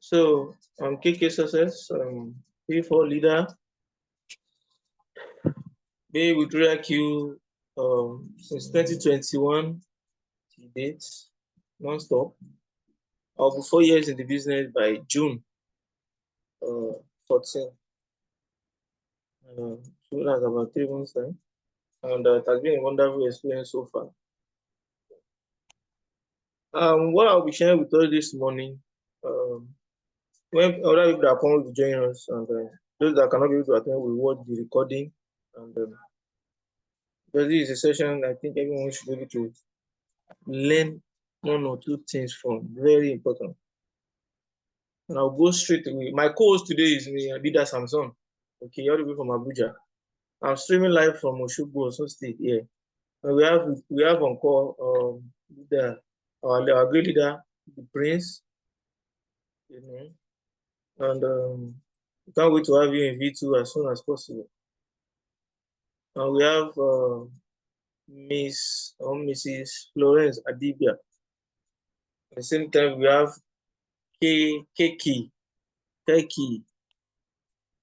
So KK success, P4 leader, be with Royalq since 2021 to date, non-stop. I'll be 4 years in the business by June 14. So that's about 3 months time. And it has been a wonderful experience so far. What I'll be sharing with us this morning, when other people that come to join us and those that cannot be able to attend will watch the recording. And because this is a session I think everyone should be able to learn one or two things from. Very important. And I'll go straight away. My co-host today is me, Leader Samson. Okay, all the way from Abuja. I'm streaming live from Oshogbo, Osun State here. And we have on call our great leader, the Prince, you know, and we can't wait to have you in V2 as soon as possible. And we have Miss or Mrs. Florence Adibia. At the same time, we have Keki.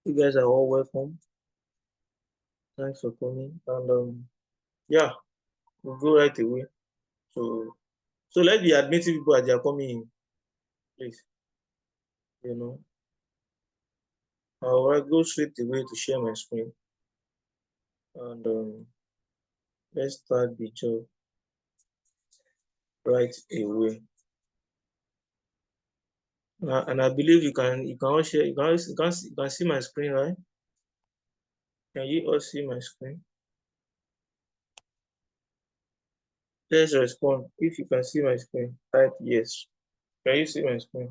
You guys are all welcome. Thanks for coming. And yeah, we'll go right away. So let's be admitting people as they are coming in, please. You know. I'll go straight away to share my screen. And let's start the job right away. And I believe you can all share. You can see my screen, right? Can you all see my screen? Let's respond. If you can see my screen, type yes. Can you see my screen?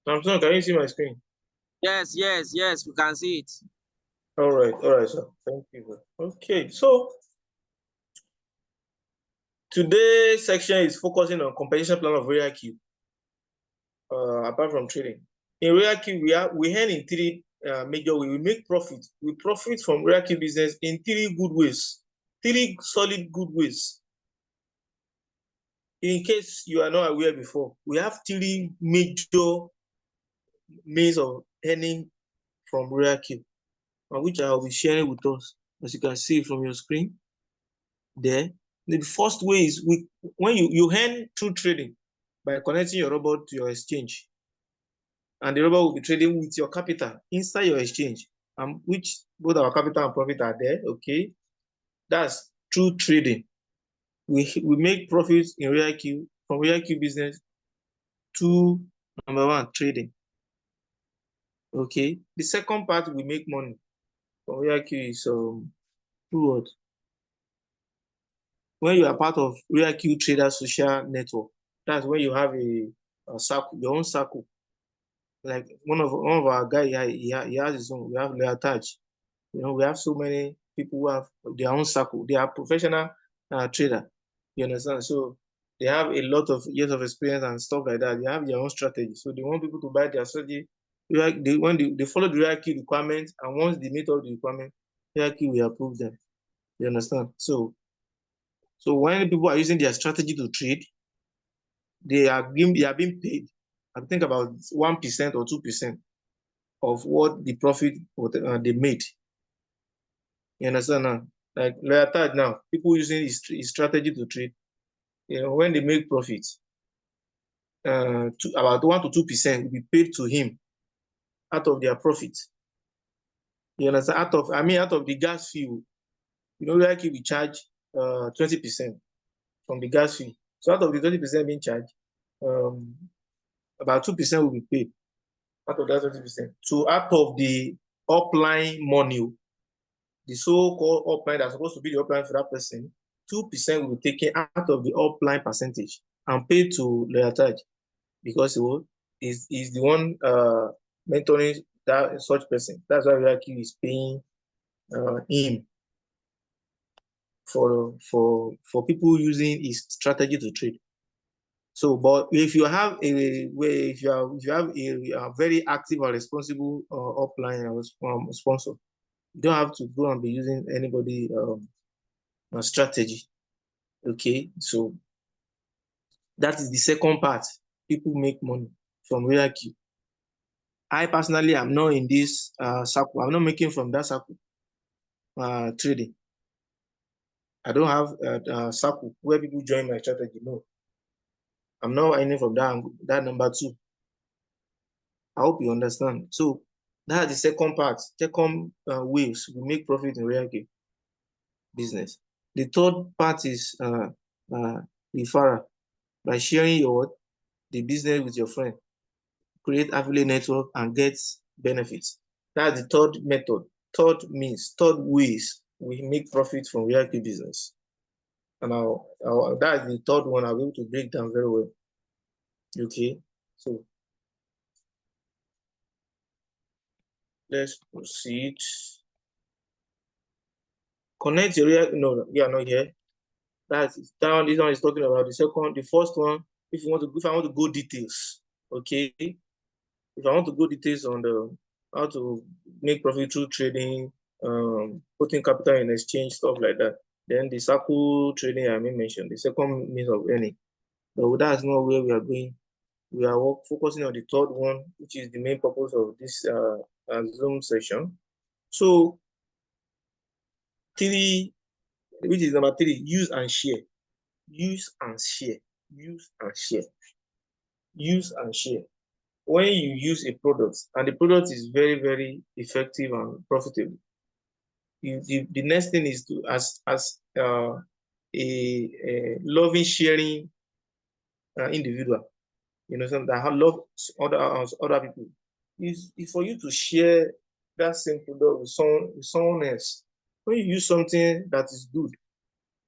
Samson, can you see my screen? Yes, we can see it. All right, sir. Thank you. Okay, so today's section is focusing on compensation plan of Royalq. Apart from trading, in Royalq we earn in three major ways. We make profit. We profit from Royalq business in three good ways, three solid good ways. In case you are not aware before, we have three major means of earning from Royalq, which I will be sharing with us, as you can see from your screen there. The first way is when you earn through trading by connecting your robot to your exchange, and the robot will be trading with your capital inside your exchange, which both our capital and profit are there. Okay, that's through trading. We make profits in Royalq from Royalq business to number one, trading. Okay, the second part we make money from Royalq is through what? When you are part of Royalq Trader Social Network, that's when you have a circle, your own circle. Like one of our guys, he has his own. We have Royalq. You know, we have so many people who have their own circle. They are professional trader. You understand? So they have a lot of years of experience and stuff like that. They have their own strategy. So they want people to buy their strategy. When they follow the Royalq requirements, and once they meet all the requirements, Royalq will approve them. You understand? So when people are using their strategy to trade, they are being paid. I think about 1% or 2% of what the profit they made. You understand now? Like Royalq now, people using his strategy to trade, you know, when they make profits, about 1 to 2% will be paid to him out of their profit. You understand? Out of the gas fee, you know, like we charge 20% from the gas fee. So out of the 20% being charged, about 2% will be paid out of that 20%. So out of the upline money, the so-called upline that's supposed to be the upline for that person, 2% will be taken out of the upline percentage and paid to Royalq, because he's the one mentoring that such person. That's why Royalq is paying him for people using his strategy to trade. So, but if you have a very active or responsible upline sponsor, you don't have to go and be using anybody strategy. Okay, so That is the second part. People make money from Royalq. I personally am not in this circle. I'm not making from that circle trading. I don't have a circle where people join my strategy. No, I'm not earning from that number two. I hope you understand. So that's the second part. Second ways we make profit in Royalq business. The third part is referral, by sharing the business with your friend, create affiliate network and get benefits. That's the third method, third means, third ways we make profit from Royalq business. And that's the third one I'll be able to break down very well. Okay, so let's proceed. Connect your Royalq. No, we are not here. That's down. This one is talking about the second, the first one. If I want to go details, okay. If I want to go details on how to make profit through trading, putting capital in exchange, stuff like that, then the circle trading I may mention, the second means of earning. But that's not where we are going. We are focusing on the third one, which is the main purpose of this Zoom session. So, which is number 3, use and share. Use and share. Use and share. Use and share. When you use a product and the product is very, very effective and profitable, the next thing is to, as a loving, sharing individual, something that love other people, is for you to share that same product with someone else. When you use something that is good,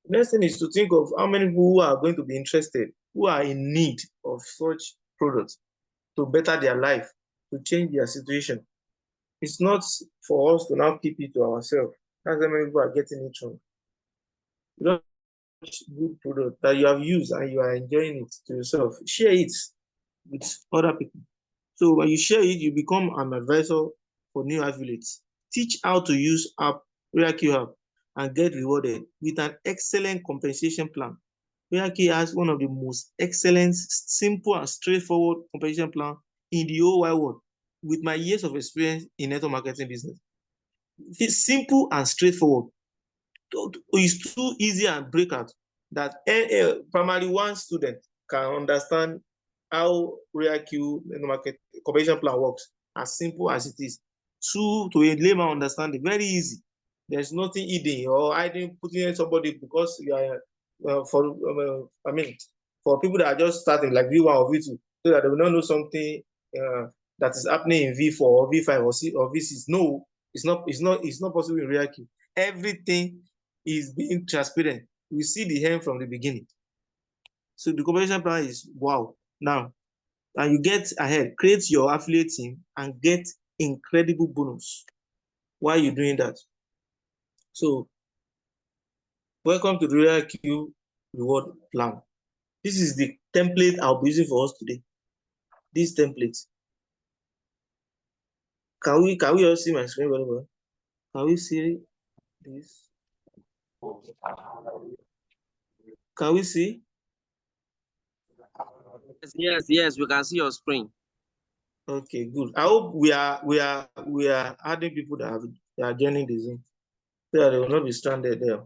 the next thing is to think of how many people who are going to be interested, who are in need of such products to better their life, to change their situation. It's not for us to now keep it to ourselves. That's how many people are getting it wrong. You don't good product that you have used and you are enjoying it to yourself. Share it with other people. So when you share it, you become an advisor for new affiliates. Teach how to use Royalq app and get rewarded with an excellent compensation plan. Royalq has one of the most excellent, simple, and straightforward compensation plan in the whole wide world. With my years of experience in network marketing business, it's simple and straightforward. It's too easy and breakout that a primary one student can understand how Royalq market compensation plan works, as simple as it is. To a layman understanding, very easy. There's nothing hidden or hiding, putting in somebody because you are for people that are just starting, like V1 or V2, so that they will not know something that is happening in V4 or V5 or V6. No, it's not possible in Royalq. Everything is being transparent. We see the end from the beginning. So the compensation plan is wow. Now, and you get ahead, create your affiliate team and get incredible bonus while you're doing that. So, welcome to the Royalq reward plan. This is the template I'll be using for us today. This template. Can we all see my screen very well? Can we see this? Can we see? Yes, we can see your screen. Okay, good. I hope we are adding people that are joining the Zoom, so that they will not be stranded there.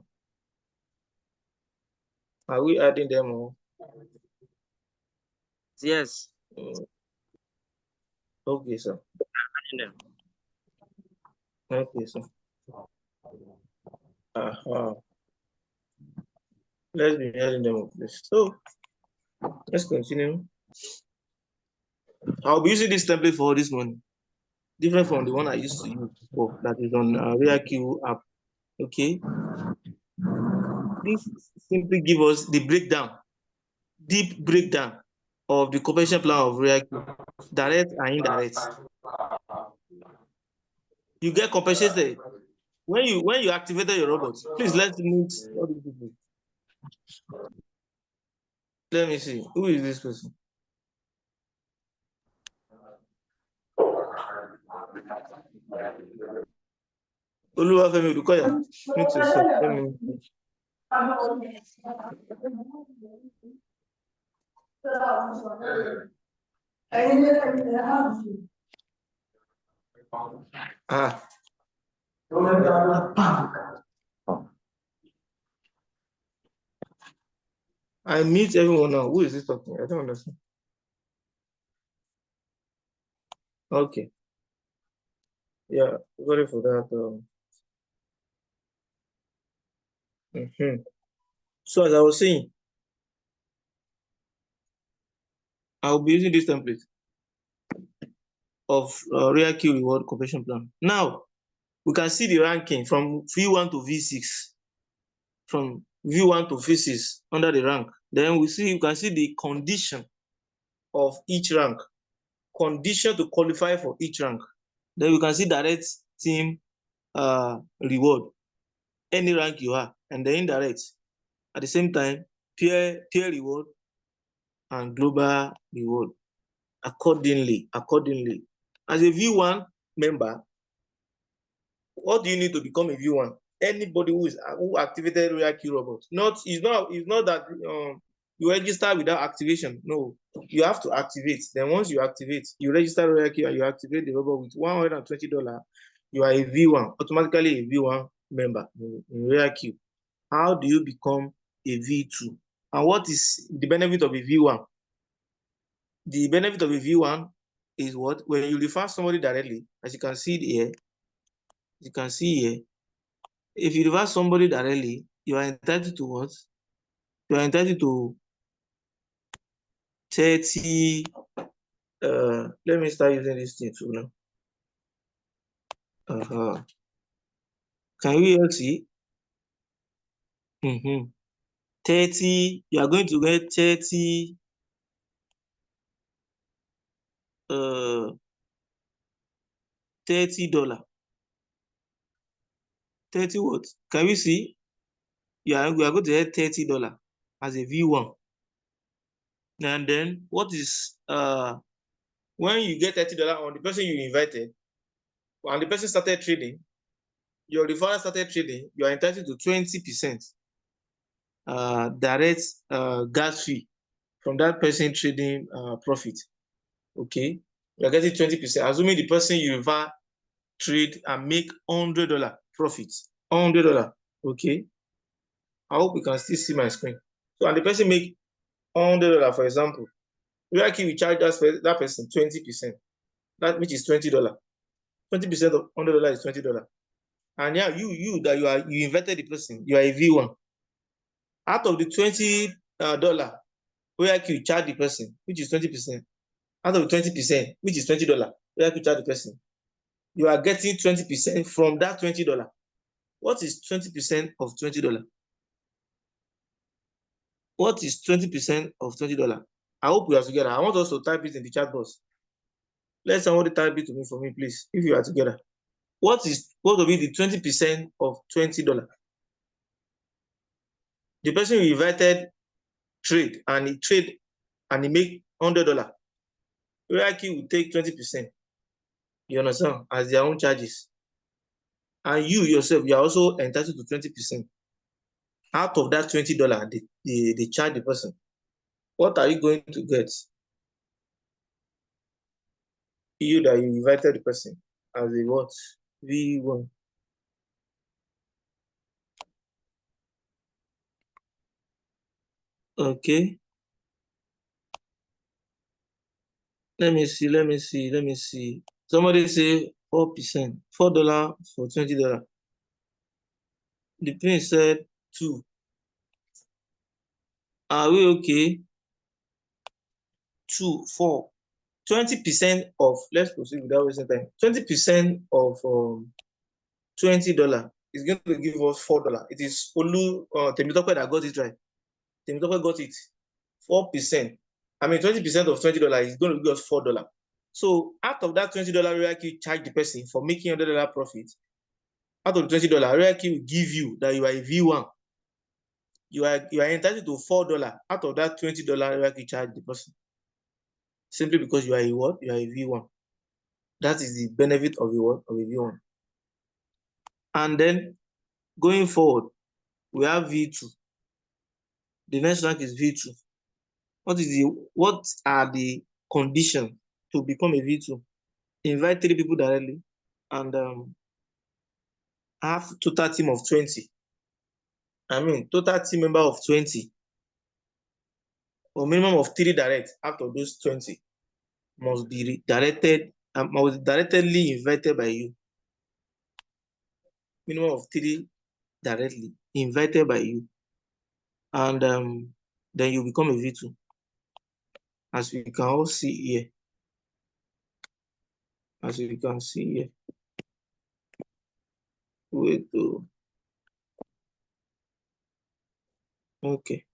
Are we adding them all? Yes. Okay, sir. Okay, sir. Let's be adding them up, please. So let's continue. I'll be using this template for this morning, different from the one I used to use before, that is on Royalq app. Okay. This simply give us the breakdown, deep breakdown of the compensation plan of Royalq, direct and indirect. You get compensated when you activated your robot. Please let's meet all these people. Let me see. Who is this person? Oluwafemi Odukoya. Meet yourself. Ah. I mute everyone now. Who is this talking? I don't understand. Okay. Yeah, sorry for that. So as I was saying, I'll be using this template of Royalq reward compensation plan. Now we can see the ranking from V1 to V6, from V1 to V6 under the rank. Then you can see the condition of each rank, condition to qualify for each rank. Then we can see direct team reward, any rank you are, and the indirect. At the same time, peer reward and global reward accordingly. As a V1 member, what do you need to become a V1? Anybody who activated Royalq robot. It's not that you register without activation. No, you have to activate. Then once you activate, you register Royalq and you activate the robot with $120. You are a V1, automatically a V1 member in Royalq. How do you become a V2? And what is the benefit of a V1? The benefit of a V1 is what? When you refer somebody directly, as you can see here, if you refer somebody directly, you are entitled to what? You are entitled to 30. Let me start using this thing too now. Can you all see? 30, you are going to get 30 $30. 30 what? Can we see? We are going to get $30 as a V1. And then what is when you get $30 on the person you invited, and the person started trading, your referral started trading, you are entitled to 20% direct gas fee from that person trading profit. Okay, you're getting 20%, assuming the person you refer trade and make $100 profit. $100. Okay, I hope you can still see my screen. So, and the person make $100, for example, Royalq will charge that person 20%, that which is $20. 20% of $100 is $20. And yeah, you invited the person, you are a V1. Out of the $20 Royalq will charge the person, which is 20%. Out of the 20%, which is $20, Royalq will charge the person. You are getting 20% from that $20. What is 20% of $20? What is 20% of $20? I hope we are together. I want us to type it in the chat box. Let somebody type it to me for me, please, if you are together. What will be the 20% of $20? The person you invited trade and he make $100. Royalq will take 20%. You understand? As their own charges. And you yourself, you are also entitled to 20%. Out of that $20, they charge the person. What are you going to get? You that you invited the person as a what? V1. Okay. Let me see. Somebody say 4%, $4 for $20. The prince said 2. Are we okay? 2, 4. 20% of, let's proceed without wasting time. 20% of $20 is going to give us $4. It is Olu Temitope that got it right. Temitope got it. 4%. I mean, 20% of $20 is going to give us $4. So out of that $20, Royalq charge the person for making $100 profit. Out of $20, Royalq will give you that you are a V1. You are entitled to $4 out of that $20 Royalq charge the person. Simply because you are a what? You are a V1. That is the benefit of a what? Of a V1. And then going forward, we have V2. The next rank is V2. what are the conditions to become a V2? Invite 3 people directly and have total team of 20. I mean, total team member of 20, or minimum of 3 direct out of those 20 must be directly invited by you. Minimum of 3 directly invited by you. And then you become a V2. As we can all see here. As you can see here. Wait, okay.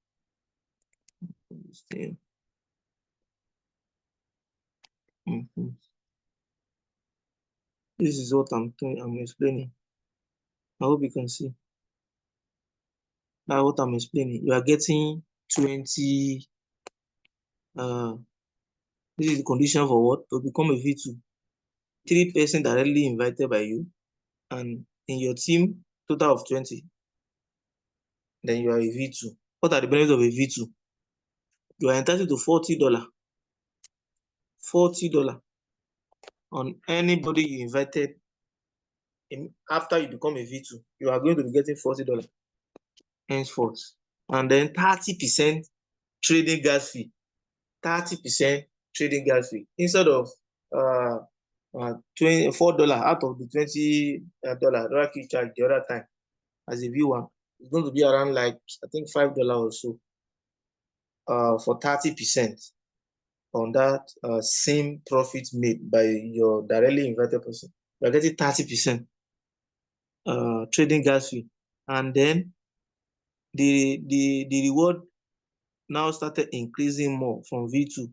This is what I'm explaining. I hope you can see. That's what I'm explaining. You are getting 20. This is the condition for what? To become a V2. 3 persons directly invited by you, and in your team, total of 20. Then you are a V2. What are the benefits of a V2? You are entitled to $40. $40 on anybody you invited after you become a V2. You are going to be getting $40 henceforth. And then 30% trading gas fee. 30% trading gas fee. Instead of $24 out of the $20 Royalq charge the other time as a V1, it's going to be around like, I think, $5 or so for 30% on that same profit made by your directly invited person. You're getting 30% trading gas fee. And then the reward now started increasing more from V2.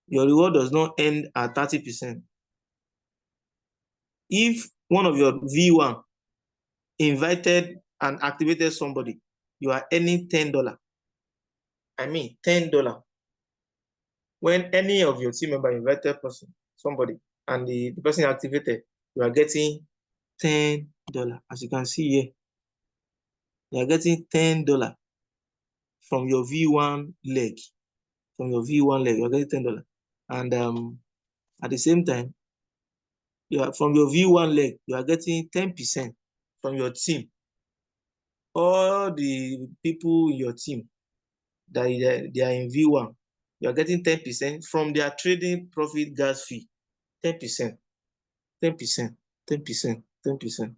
Your reward does not end at 30%. If one of your V1 invited and activated somebody, you are earning $10. I mean, $10. When any of your team member invited somebody, and the person activated, you are getting $10. As you can see here, you are getting $10 from your V1 leg. From your V1 leg, you are getting $10. And at the same time, from your V1 leg, you are getting 10% from your team. All the people in your team that they are in V1, you are getting 10% from their trading profit gas fee. 10%, 10%, 10%, 10%.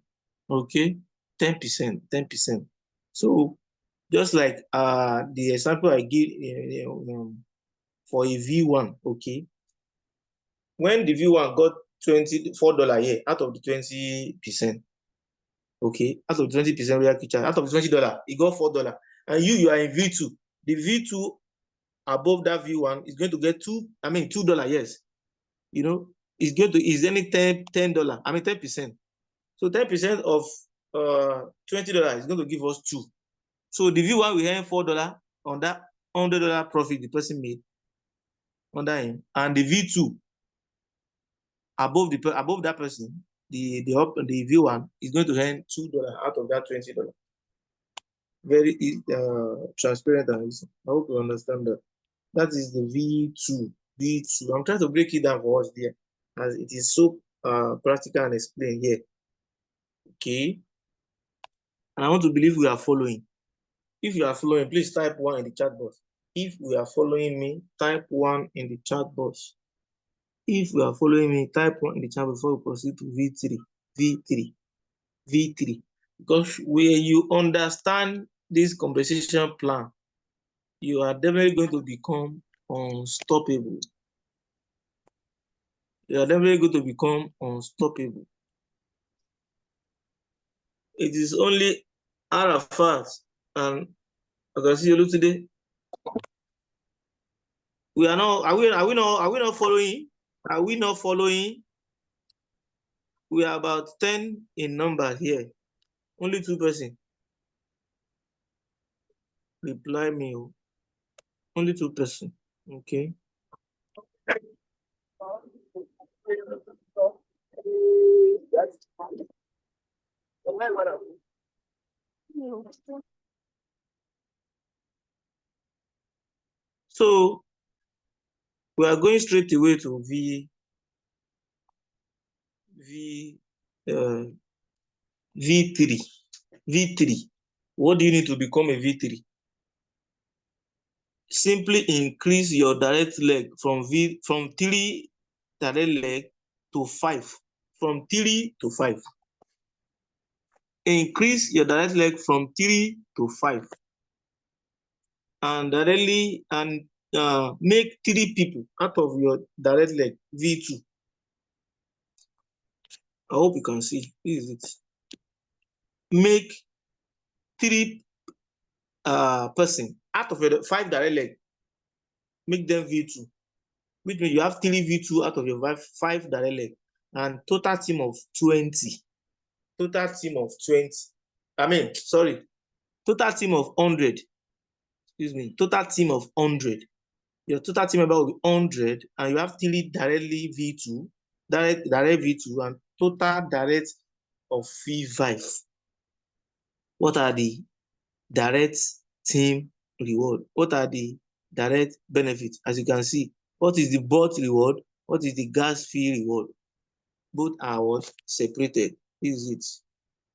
Okay, 10%, 10%. So just like the example I give for a V1, okay, when the V1 got $24 here out of the 20%, okay, out of 20% Royalq charge, out of the $20, he got $4. And you are in V2. The V2 above that V1 is going to get $2, yes. You know, is any $10, I mean 10%. So 10% of $20 is going to give us 2. So the V1 will earn $4 on that $100 profit the person made under him, and the V2 above that person, the V1 is going to earn $2 out of that $20. Very transparent and easy. I hope you understand that. That is the V2. V2. I'm trying to break it down for us there, as it is so practical and explained here. Okay. And I want to believe we are following. If you are following, please type 1 in the chat box. If we are following me, type 1 in the chat box. If you are following me, type 1 in the chat before we proceed to V3. V3. V3. Because when you understand this compensation plan, you are definitely going to become unstoppable. You are definitely going to become unstoppable. It is only Arafat and I can see you today. We are not. Are we not following? Are we not following? We are about 10 in number here. Only 2 persons. Reply me. Only 2 persons. Okay. So we are going straight away to V3. V3. What do you need to become a V3? Simply increase your direct leg from 3 direct leg to 5. From 3 to 5. Increase your direct leg from 3 to 5. And directly make 3 people out of your direct leg V2. I hope you can see. This is it. Make 3 person out of your 5 direct leg. Make them V2. Which means you have 3 V2 out of your 5 direct leg. And total team of 20. Total team of 20. Total team of 100. Excuse me. Total team of 100. Your total team member will be 100, and you have 3 directly V2, direct V2, and total direct of V5. What are the direct team reward? What are the direct benefits? As you can see, what is the bot reward? What is the gas fee reward? Both are what? Separated. This is it.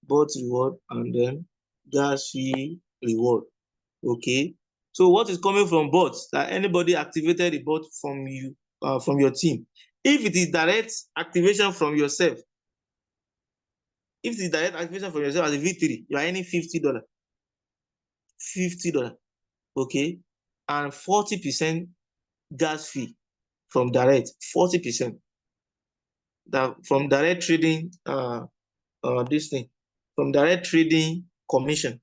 Bot reward and then gas fee reward. Okay. So what is coming from bots? That anybody activated the bot from you, from your team. If it is direct activation from yourself, if it is direct activation from yourself as a V3, you are earning $50. $50. Okay. And 40% gas fee from direct. 40%. That from direct trading, this thing. From direct trading commission.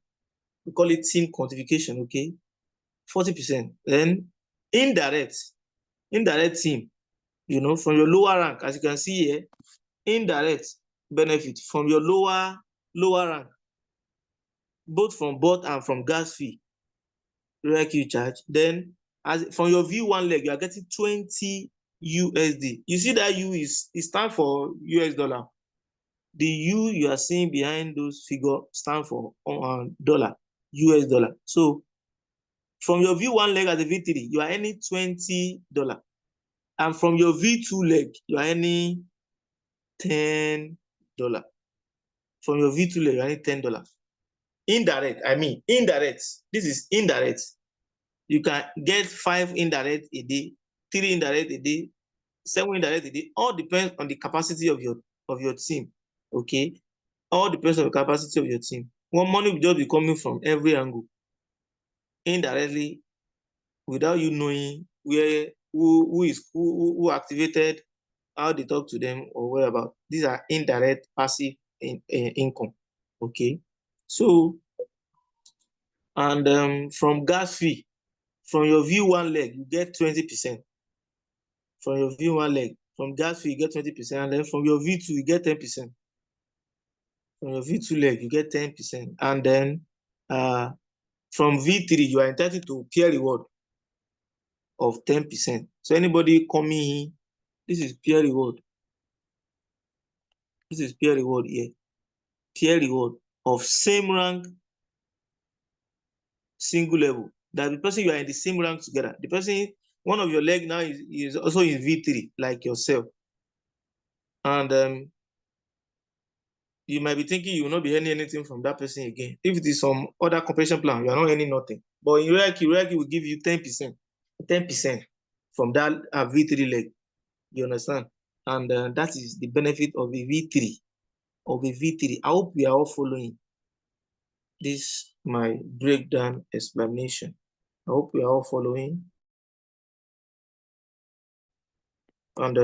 We call it team quantification, okay? 40%. Then indirect team, from your lower rank, as you can see here, indirect benefit from your lower rank, both from bot and from gas fee, Royalq charge. Then as from your V1 leg, you are getting 20 USD. You see that U is stand for US dollar. The U you are seeing behind those figures stand for dollar, US dollar. So from your V1 leg as a V3, you are earning $20. And from your V2 leg, you are earning $10. From your V2 leg, you are earning $10. Indirect. This is indirect. You can get 5 indirect a day, 3 indirect a day, 7 indirect a day. All depends on the capacity of your team. Okay? All depends on the capacity of your team. One money will just be coming from every angle. Indirectly, without you knowing who activated, how they talk to them, or whatever. These are indirect passive income. Okay. So, and from gas fee, from your V1 leg, you get 20%. From your V1 leg, from gas fee, you get 20%. And then from your V2, you get 10%. From your V2 leg, you get 10%. And then from V3, you are entitled to peer reward of 10%. So anybody coming in, this is peer reward. This is peer reward here. Peer reward of same rank, single level. That the person you are in the same rank together. The person, one of your leg now is also in V3, like yourself. And you might be thinking you will not be earning anything from that person again. If it is some other compensation plan, you are not earning nothing. But in Royalq will give you 10%. 10% from that V3 leg. You understand? And that is the benefit of a V3. I hope we are all following this my breakdown explanation. I hope we are all following. And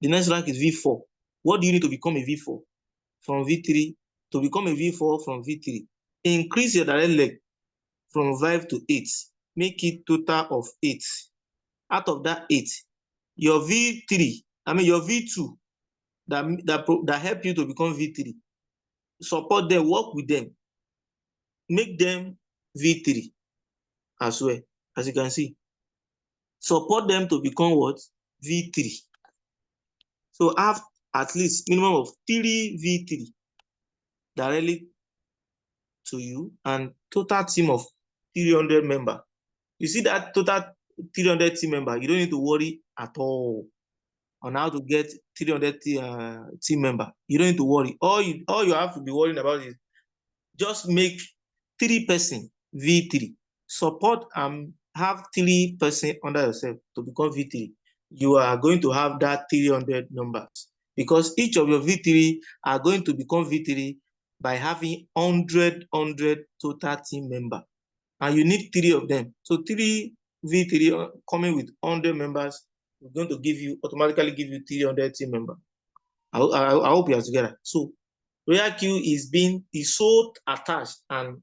the next rank is V4. What do you need to become a V4? From V3 to become a V4 from V3. Increase your direct leg from 5 to 8. Make it total of 8. Out of that 8, your V3, your V2 that help you to become V3. Support them, work with them. Make them V3 as well, as you can see. Support them to become what? V3. So have at least minimum of 3 V3 directly to you and total team of 300 members. You see that total 300 team member, you don't need to worry at all on how to get 300 team member. You don't need to worry. All you have to be worrying about is just make 3-person V3. Support and have 3-person under yourself to become V3. You are going to have that 300 numbers because each of your V3 are going to become V3 by having 100 total team member. And you need 3 of them. So 3 V3 coming with 100 members is going to automatically give you 300 team member. I hope you are together. So Royalq is so attached and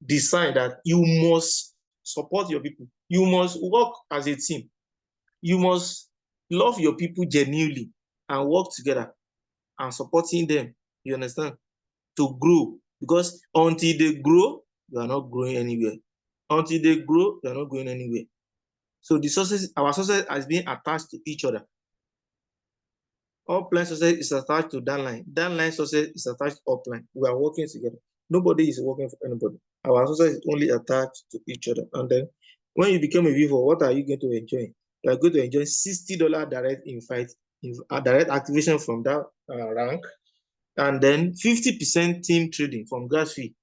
designed that you must support your people. You must work as a team. You must love your people genuinely and work together and supporting them. You understand? To grow. Because until they grow, you are not growing anywhere. Until they grow, you are not going anywhere. So our success has been attached to each other. Upline success is attached to downline. Downline success is attached to upline. We are working together. Nobody is working for anybody. Our success is only attached to each other. And then when you become a V4, what are you going to enjoy? You are going to enjoy $60 direct invite, direct activation from that rank, and then 50% team trading from gas fee.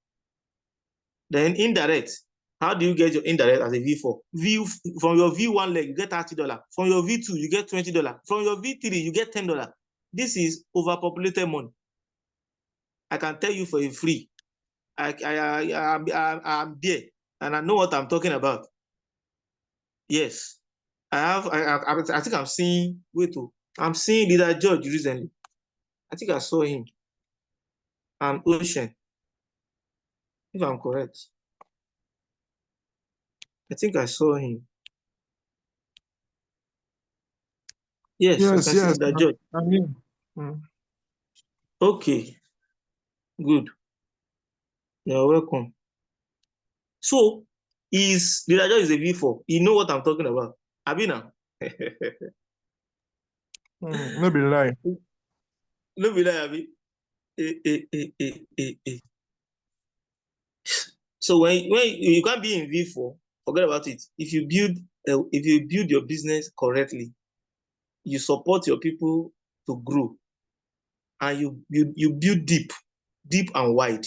Then indirect. How do you get your indirect as a V4? From your V1 leg, you get $30. From your V2, you get $20. From your V3, you get $10. This is overpopulated money. I can tell you for a free. I'm there, and I know what I'm talking about. Yes, I think I'm seeing. I'm seeing Leader George recently. I think I saw him. And Ocean, if I'm correct. I think I saw him. Yes, I can see Leader George. I mean, Okay, good. You're welcome. So, Leader George is a V4. You know what I'm talking about. Abina. no be lie. No be lie, Abi. So when you can't be in V4, forget about it. If you build your business correctly, you support your people to grow, and you build deep and wide.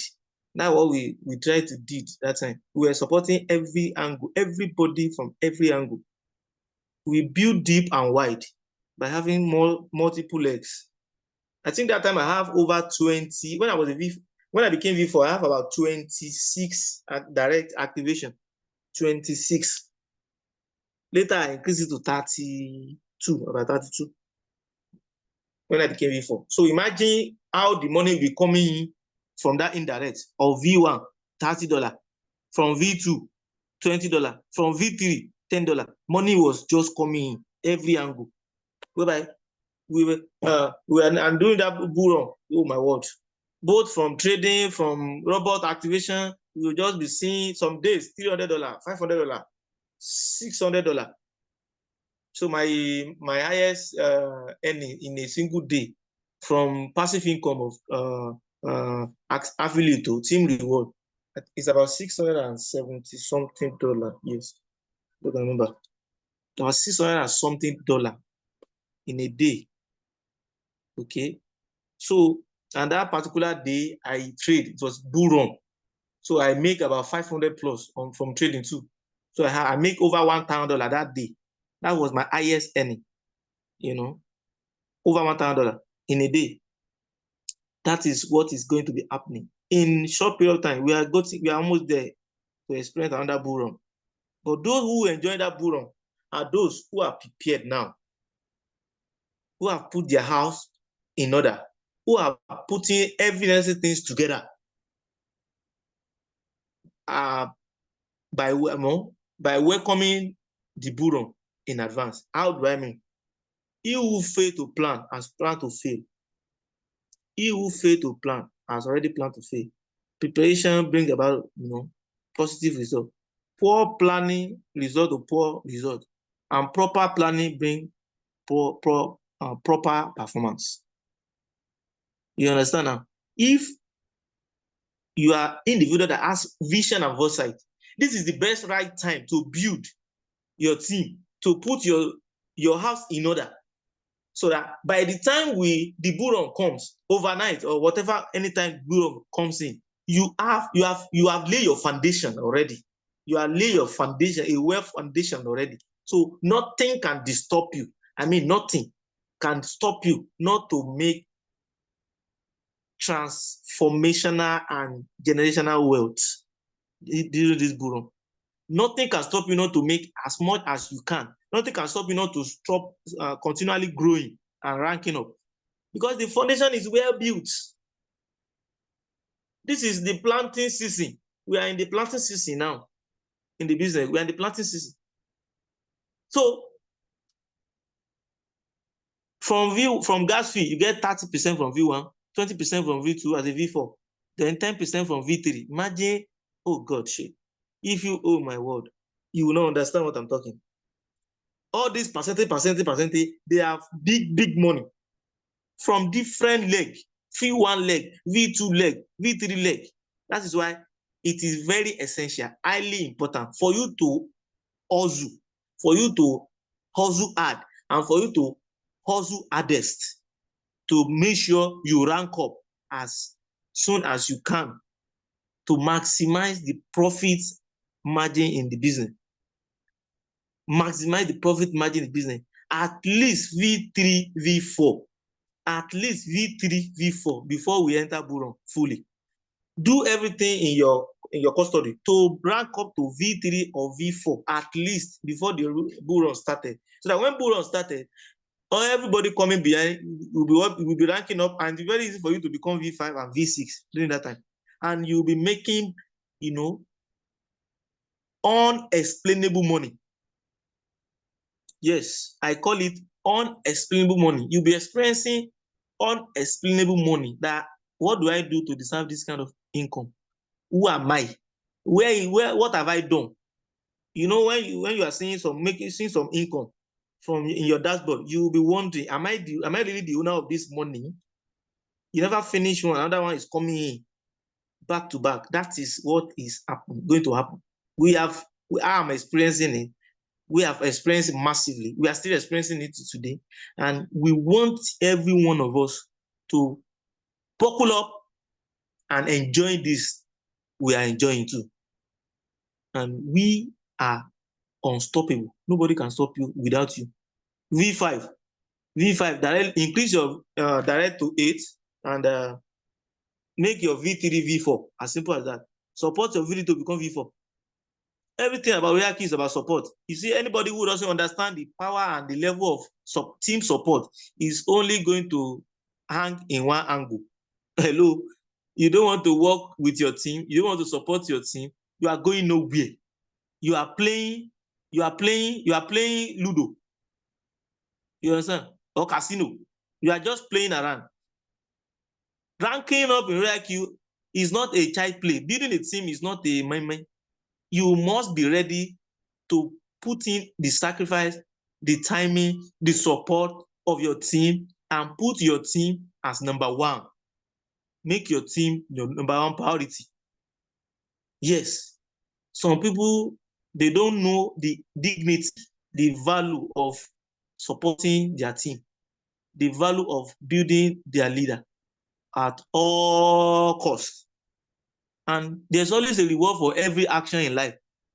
That's what we tried to do that time. We were supporting every angle, everybody from every angle. We build deep and wide by having multiple legs. I think that time I have over 20. When I became V4, I have about 26 direct activation. 26. Later, I increased it to 32, about 32 when I became V4. So imagine how the money will be coming in from that indirect of V1, $30, from V2, $20, from V3, $10. Money was just coming in every angle. Whereby we were doing that bull run. Oh my word. Both from trading, from robot activation, we will just be seeing some days $300, $500, $600. So my highest earning in a single day from passive income of affiliate to team reward is about $670 something. Yes, I don't remember. About $600 something in a day. Okay, so and that particular day I trade, it was bull run. So I make about 500 plus from trading too. So I make over $1,000 that day. That was my highest earning, over $1,000 in a day. That is what is going to be happening. In short period of time, we are almost there to experience another bull run. But those who enjoy that bull run are those who are prepared now, who have put their house in order, who are putting every necessary things together by welcoming the bull run in advance. How do I mean? He who fail to plan has planned to fail. He who fail to plan has already planned to fail. Preparation brings about, positive result. Poor planning result to poor result, and proper planning bring proper performance. You understand now? If you are individual that has vision and foresight, this is the best right time to build your team to put your house in order, so that by the time the bull run comes overnight or whatever, anytime bull run comes in, you have laid your foundation already. You have laid your foundation, a well foundation already. So nothing can disturb you. I mean, nothing can stop you not to make transformational and generational wealth during this bull run. Nothing can stop you not to make as much as you can. Nothing can stop you not to stop continually growing and ranking up, because the foundation is well built. This is the planting season. We are in the planting season now in the business. We are in the planting season. So from gas fee, you get 30% from V1, 20% from V2 as a V4, then 10% from V3. Imagine, oh God, shit. If you, oh my word, you will not understand what I'm talking. All these percentage, they have big money from different leg, V1 leg, V2 leg, V3 leg. That is why it is very essential, highly important for you to hustle, hard, and for you to hustle hardest to make sure you rank up as soon as you can to maximize the profit margin in the business. Maximize the profit margin in the business. At least V3, V4. At least V3, V4 before we enter bull run fully. Do everything in your custody to rank up to V3 or V4 at least before the bull run started. So that when bull run started, everybody coming behind will be ranking up, and it's very easy for you to become V5 and V6 during that time. And you'll be making, unexplainable money. Yes, I call it unexplainable money. You'll be experiencing unexplainable money. That what do I do to deserve this kind of income? Who am I? What have I done? When you are seeing some income from in your dashboard, you will be wondering, am I really the owner of this money? You never finish one, another one is coming in back to back. That is what is going to happen. I am experiencing it. We have experienced it massively. We are still experiencing it today. And we want every one of us to buckle up and enjoy this. We are enjoying too. And we are unstoppable. Nobody can stop you without you. V5, direct, increase your direct to 8 and make your V3, V4. As simple as that. Support your V3 to become V4. Everything about Royalq is about support. You see, anybody who doesn't understand the power and the level of team support is only going to hang in one angle. Hello, you don't want to work with your team. You don't want to support your team. You are going nowhere. You are playing Ludo. You understand? Or casino. You are just playing around. Ranking up in Royalq is not a child play. Building a team is not a meme. You must be ready to put in the sacrifice, the timing, the support of your team, and put your team as number one. Make your team your number one priority. Yes, some people, they don't know the dignity, the value of supporting their team, the value of building their leader at all costs. And there's always a reward for every action in life.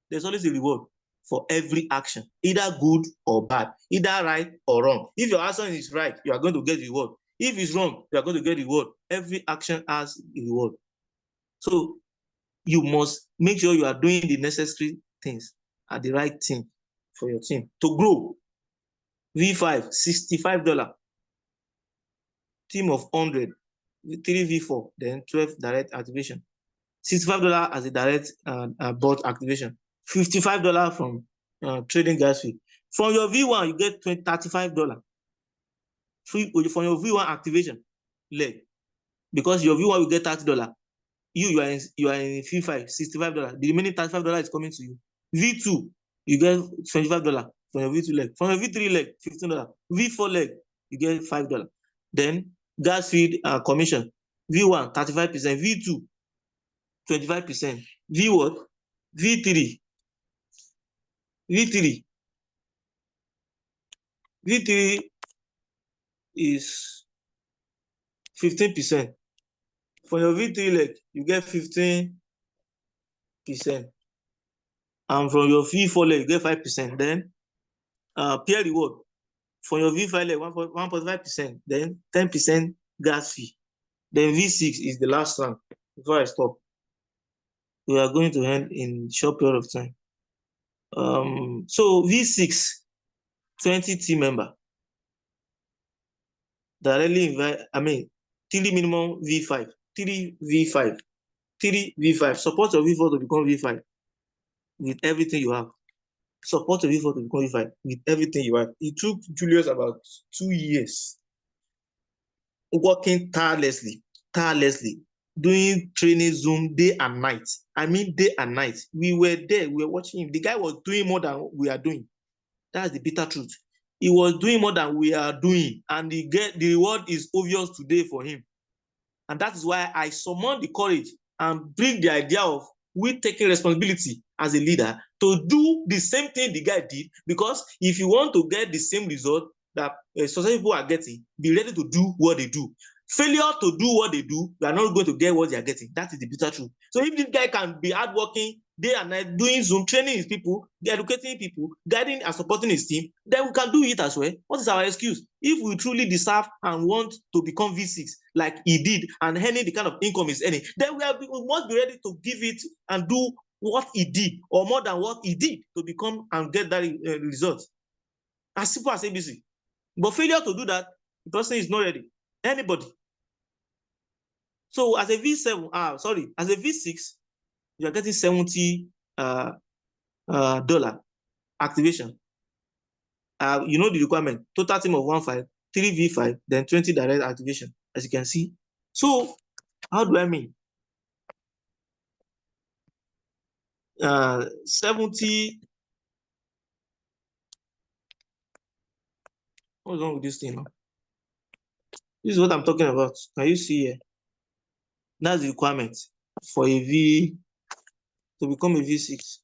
There's always a reward for every action, either good or bad, either right or wrong. If your action is right, you are going to get reward. If it's wrong, you are going to get reward. Every action has a reward. So you must make sure you are doing the necessary things at the right thing for your team to grow. V5, $65. Team of 100, 3 V4, then 12 direct activation. $65 as a direct bot activation. $55 from trading gas fee. From your V1, you get $35 free from your V1 activation leg, because your V1 will get $30. You are in V5, $65. The remaining $35 is coming to you. V2, you get $25 from your V2 leg. From your V3 leg, $15. V4 leg, you get $5. Then gas feed commission. V1, 35%. V2, 25%. V what? V3. V3 is 15%. For your V3 leg, you get 15%. And from your V4 leg, you get 5%. Then peer reward. For your V5 leg, 1.5%. Then 10% gas fee. Then V6 is the last one. Before I stop, we are going to end in short period of time. So V6, 20 team member. Directly invite, 3 minimum V5, 3 V5, 3 V5. Support your V4 to become V5 with everything you have. Support your V4 to become V5 with everything you have. It took Julius about 2 years working tirelessly, doing training Zoom day and night. I mean day and night. We were there, we were watching him. The guy was doing more than we are doing. That's the bitter truth. He was doing more than we are doing, and the reward is obvious today for him. And that is why I summon the courage and bring the idea of we taking responsibility as a leader to do the same thing the guy did, because if you want to get the same result that successful people are getting, be ready to do what they do. Failure to do what they do, you are not going to get what they are getting. That is the bitter truth. So if this guy can be hardworking day and night, doing Zoom, training his people, educating people, guiding and supporting his team, then we can do it as well. What is our excuse? If we truly deserve and want to become V6 like he did and earning the kind of income he's earning, then we must be ready to give it and do what he did or more than what he did to become and get that result. As simple as ABC. But failure to do that, the person is not ready. Anybody. So as a V7, as a V6, you are getting $70 activation. You know the requirement. Total team of 1.5, 3 V5, then 20 direct activation, as you can see. So how do I mean? 70. What's wrong with this thing now? This is what I'm talking about. Can you see here? That's the requirement for a V to become a V6.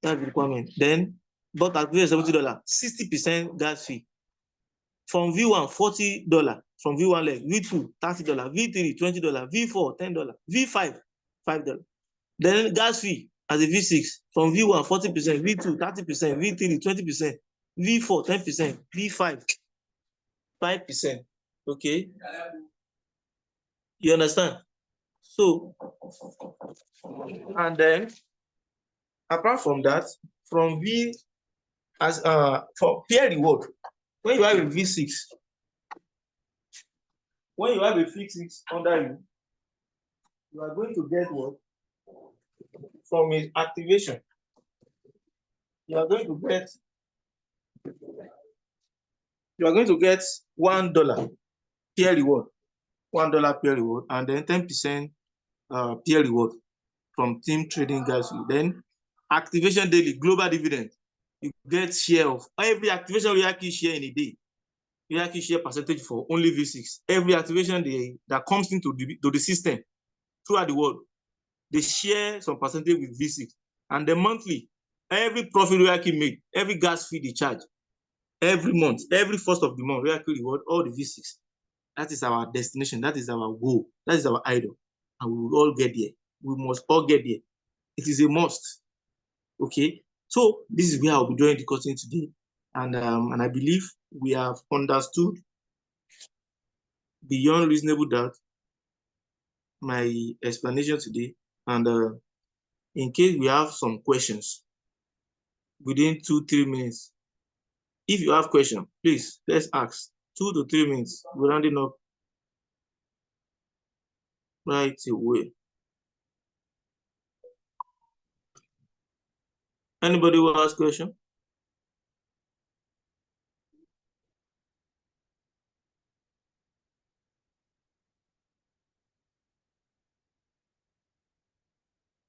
That's the requirement. Then, but activation $70, 60% gas fee. From V1, $40. From V1 leg, V2, $30, V3, $20, V4, $10, V5, $5. Then gas fee as a V6 from V1, 40%, V2, 30%, V3, 20%, V4, 10%, V5, 5%. Okay. You understand? So, and then apart from that, from V as for peer reward, when you have a V6, when you have a V6 under you, you are going to get what? From his activation, you are going to get $1 peer reward, $1 peer reward, and then 10% peer reward from team trading guys. Then activation daily global dividend, you get share of every activation Royalq share in a day. Royalq share percentage for only V6. Every activation that comes into the system throughout the world, they share some percentage with V6. And the monthly, every profit Royalq make, every gas fee they charge, every month, every first of the month, Royalq reward all the V6. That is our destination. That is our goal. That is our idol. And we will all get there. We must all get there. It is a must. Okay. So this is where I'll be doing the coaching today. And I believe we have understood beyond reasonable doubt my explanation today. And in case we have some questions within 2-3 minutes, if you have questions, please let's ask. 2 to 3 minutes. We're rounding up right away. Anybody who has question?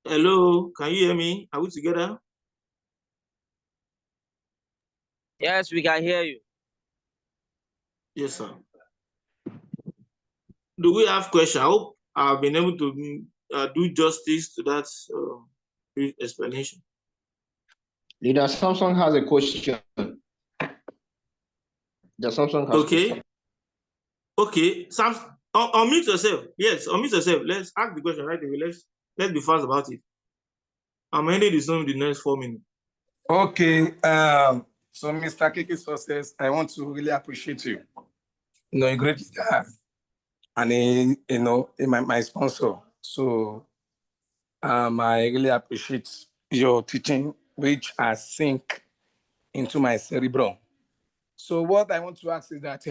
Hello, can you hear me? Are we together? Yes, we can hear you. Yes, sir. Do we have question? I hope I've been able to do justice to that brief explanation. Leader Samson has a question. The Samsung has Okay. Okay. Sam, unmute yourself. Yes, unmute yourself. Let's ask the question right away. Let's be fast about it. I'm ending this in the next 4 minutes. Okay. So Mr. Kiki Success, I want to really appreciate you. You know, a great leader and my sponsor. So I really appreciate your teaching, which has sink into my cerebrum. So what I want to ask is that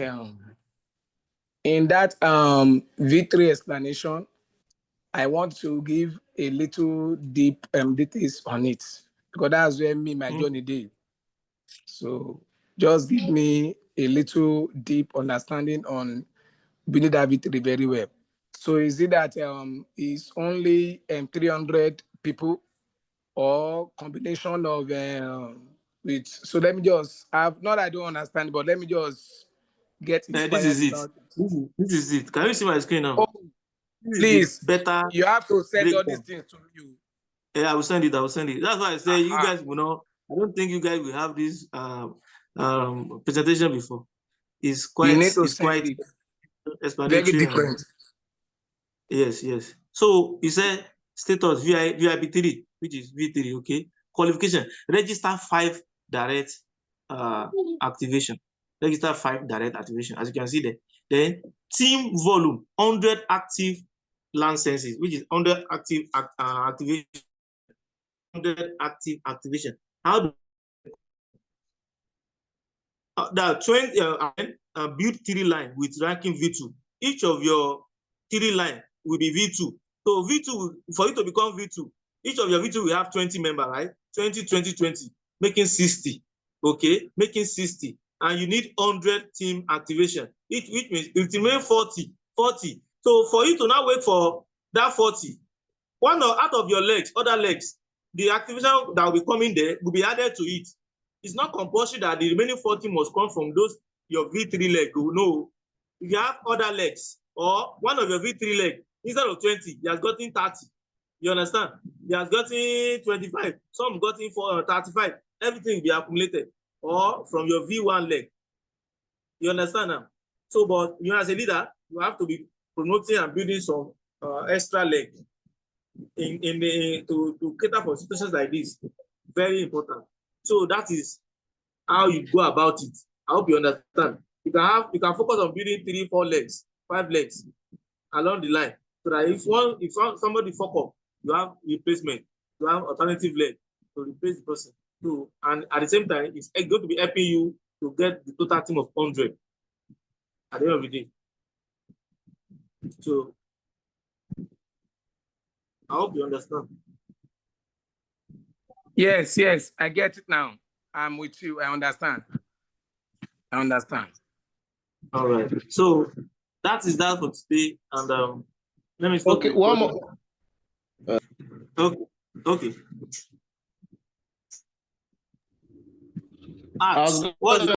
in that V3 explanation, I want to give a little deep details on it because that's where my journey did. So just give me a little deep understanding on building that V3 very well. So is it that it's only 300 people or combination of with? So let me just have, not I don't understand, but let me just get This is inspired it. about it. This is it. Can you see my screen now? Oh, This please, is the better you have to send all these breakdown. things to you. Yeah, I will send it. I will send it. That's why I say you guys will not. I don't think you guys will have this presentation before. It's You need to it's send quite it. Very explanatory. different. Yes, yes. So he said status VIP3, which is V3. Okay. Qualification. Register 5 direct activation. Register 5 direct activation. As you can see there. Then team volume 100 active licenses, which is 100 active activation. 100 active activation. How do the 20 build 3 line with ranking V2. Each of your 3 line will be V2. So V2, for you to become V2, each of your V2 will have 20 members, right? 20, 20, 20, making 60. Okay, making 60. And you need 100 team activation, which means it remains 40. 40. So for you to now wait for that 40, one out of your legs, other legs, the activation that will be coming there will be added to it. It's not compulsory that the remaining 40 must come from those your V3 leg. No. If you have other legs or one of your V3 leg, instead of 20, he has gotten 30. You understand? He has gotten 25. Some gotten 35. Everything will be accumulated. Or from your V1 leg. You understand now? So, but you as a leader, you have to be promoting and building some extra leg to cater for situations like this. Very important. So that is how you go about it. I hope you understand. You can focus on building 3, 4 legs, 5 legs along the line. So that if somebody fuck up, you have replacement, you have alternative leg to replace the person. So, and at the same time, it's going to be helping you to get the total team of 100 at the end of the day. So I hope you understand. Yes, I get it now. I'm with you. I understand. All right. So that is that for today. And let me stop. Okay, one more. Okay. I was What